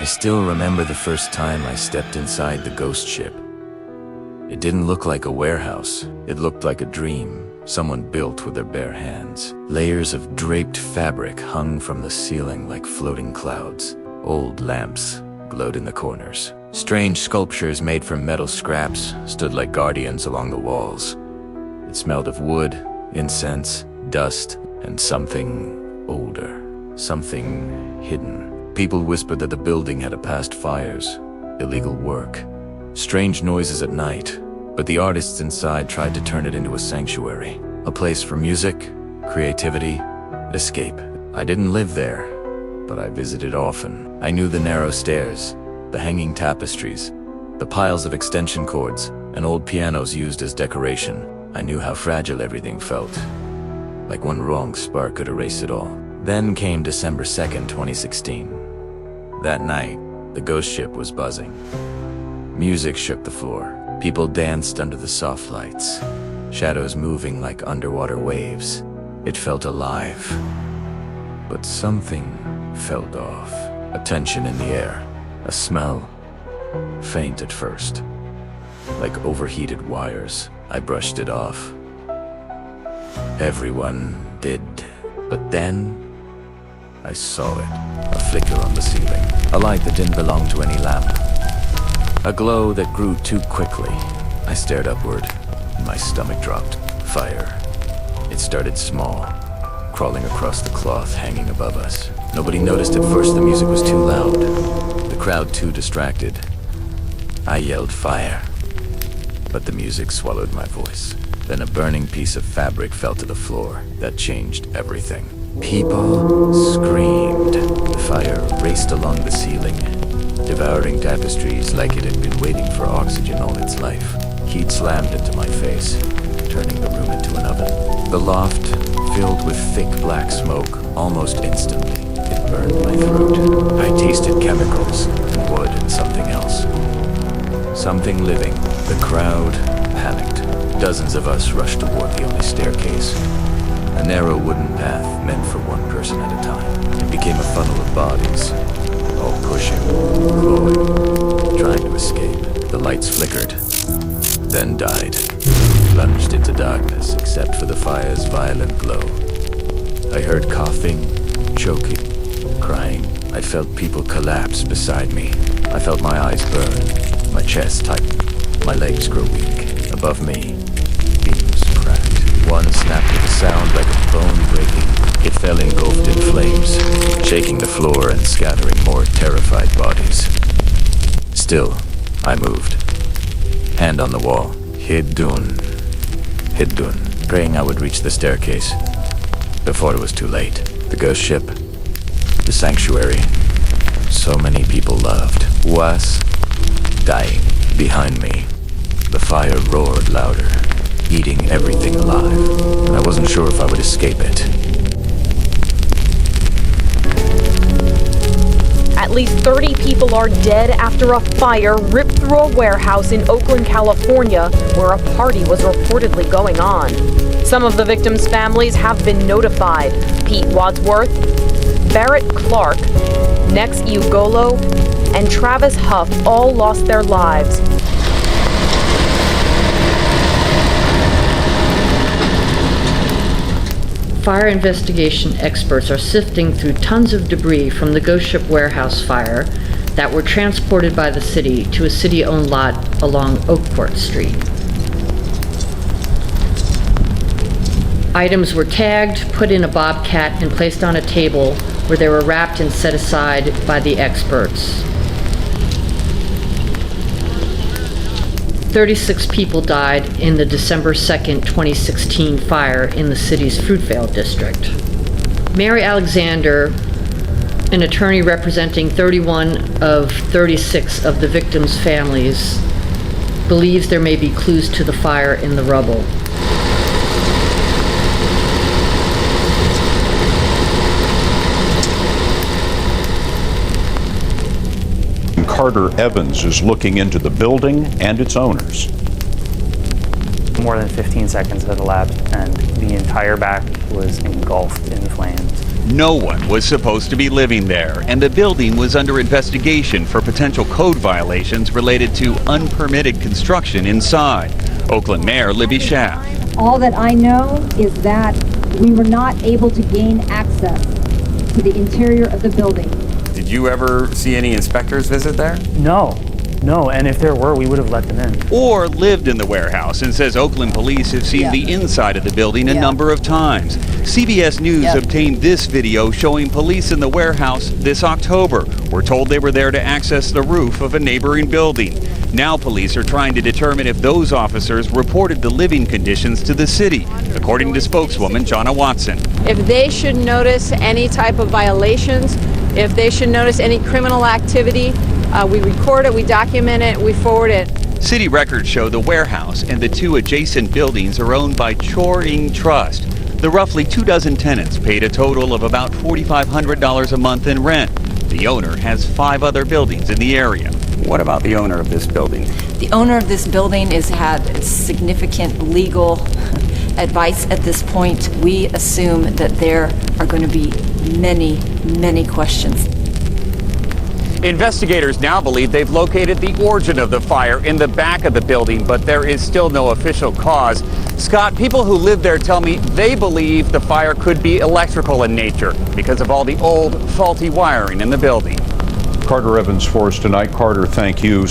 still remember the first time I stepped inside the ghost ship. It didn't look like a warehouse. It looked like a dream someone built with their bare hands. Layers of draped fabric hung from the ceiling like floating clouds. Old lamps glowed in the corners. Strange sculptures made from metal scraps stood like guardians along the walls. It smelled of wood, incense, dust, and something older. Something hidden. People whispered that the building had a past fires, illegal work, strange noises at night, but the artists inside tried to turn it into a sanctuary, a place for music, creativity, escape. I didn't live there, but I visited often. I knew the narrow stairs, the hanging tapestries, the piles of extension cords, and old pianos used as decoration. I knew how fragile everything felt, like one wrong spark could erase it all. Then came December 2nd, 2016. That night, the ghost ship was buzzing. Music shook the floor. People danced under the soft lights, shadows moving like underwater waves. It felt alive. But something felt off. A tension in the air, a smell, faint at first, like overheated wires. I brushed it off. Everyone did. But then, I saw it. A flicker on the ceiling. A light that didn't belong to any lamp. A glow that grew too quickly. I stared upward, and my stomach dropped. Fire. It started small, crawling across the cloth hanging above us. Nobody noticed at first. The music was too loud. The crowd too distracted. I yelled fire, but the music swallowed my voice. Then a burning piece of fabric fell to the floor. That changed everything. People screamed. The fire raced along the ceiling, devouring tapestries like it had been waiting for oxygen all its life. Heat slammed into my face, turning the room into an oven. The loft filled with thick black smoke. Almost instantly, it burned my throat. I tasted chemicals, and wood, and something else. Something living. The crowd panicked. Dozens of us rushed toward the only staircase. A narrow wooden path meant for one person at a time. It became a funnel of bodies, all pushing, clawing, trying to escape. The lights flickered, then died, plunged into darkness except for the fire's violent glow. I heard coughing, choking, crying. I felt people collapse beside me. I felt my eyes burn, my chest tighten, my legs grow weak. Above me, beams cracked. One snapped with a sound like a bone breaking. It fell engulfed in flames, shaking the floor and scattering more terrified bodies. Still, I moved. Hand on the wall. Hiddun, praying I would reach the staircase before it was too late. The ghost ship, the sanctuary, so many people loved, was dying. Behind me, the fire roared louder, eating everything alive. I wasn't sure if I would escape it. At least 30 people are dead after a fire ripped through a warehouse in Oakland, California, where a party was reportedly going on. Some of the victims' families have been notified. Pete Wadsworth, Barrett Clark, Nex Iugolo, and Travis Huff all lost their lives. Fire investigation experts are sifting through tons of debris from the ghost ship warehouse fire that were transported by the city to a city-owned lot along Oakport Street. Items were tagged, put in a bobcat, and placed on a table where they were wrapped and set aside by the experts. 36 people died in the December 2nd, 2016 fire in the city's Fruitvale district. Mary Alexander, an attorney representing 31 of 36 of the victims' families, believes there may be clues to the fire in the rubble. Carter Evans is looking into the building and its owners. More than 15 seconds had elapsed and the entire back was engulfed in flames. No one was supposed to be living there, and the building was under investigation for potential code violations related to unpermitted construction inside. Oakland Mayor Libby Schaaf. All that I know is that we were not able to gain access to the interior of the building. Did you ever see any inspectors visit there? No, and if there were, we would have let them in. Or lived in the warehouse, and says Oakland police have seen the inside of the building a number of times. CBS News obtained this video showing police in the warehouse this October. We're told they were there to access the roof of a neighboring building. Now police are trying to determine if those officers reported the living conditions to the city, according to spokeswoman Jonna Watson. If they should notice any type of violations, if they should notice any criminal activity, we record it, we document it, we forward it. City records show the warehouse and the two adjacent buildings are owned by Choring Trust. The roughly 24 tenants paid a total of about $4,500 a month in rent. The owner has 5 other buildings in the area. What about the owner of this building? The owner of this building has had significant legal advice at this point. We assume that there are going to be many questions. Investigators now believe they've located the origin of the fire in the back of the building, but there is still no official cause. Scott, people who live there tell me they believe the fire could be electrical in nature because of all the old, faulty wiring in the building. Carter Evans for us tonight. Carter, thank you.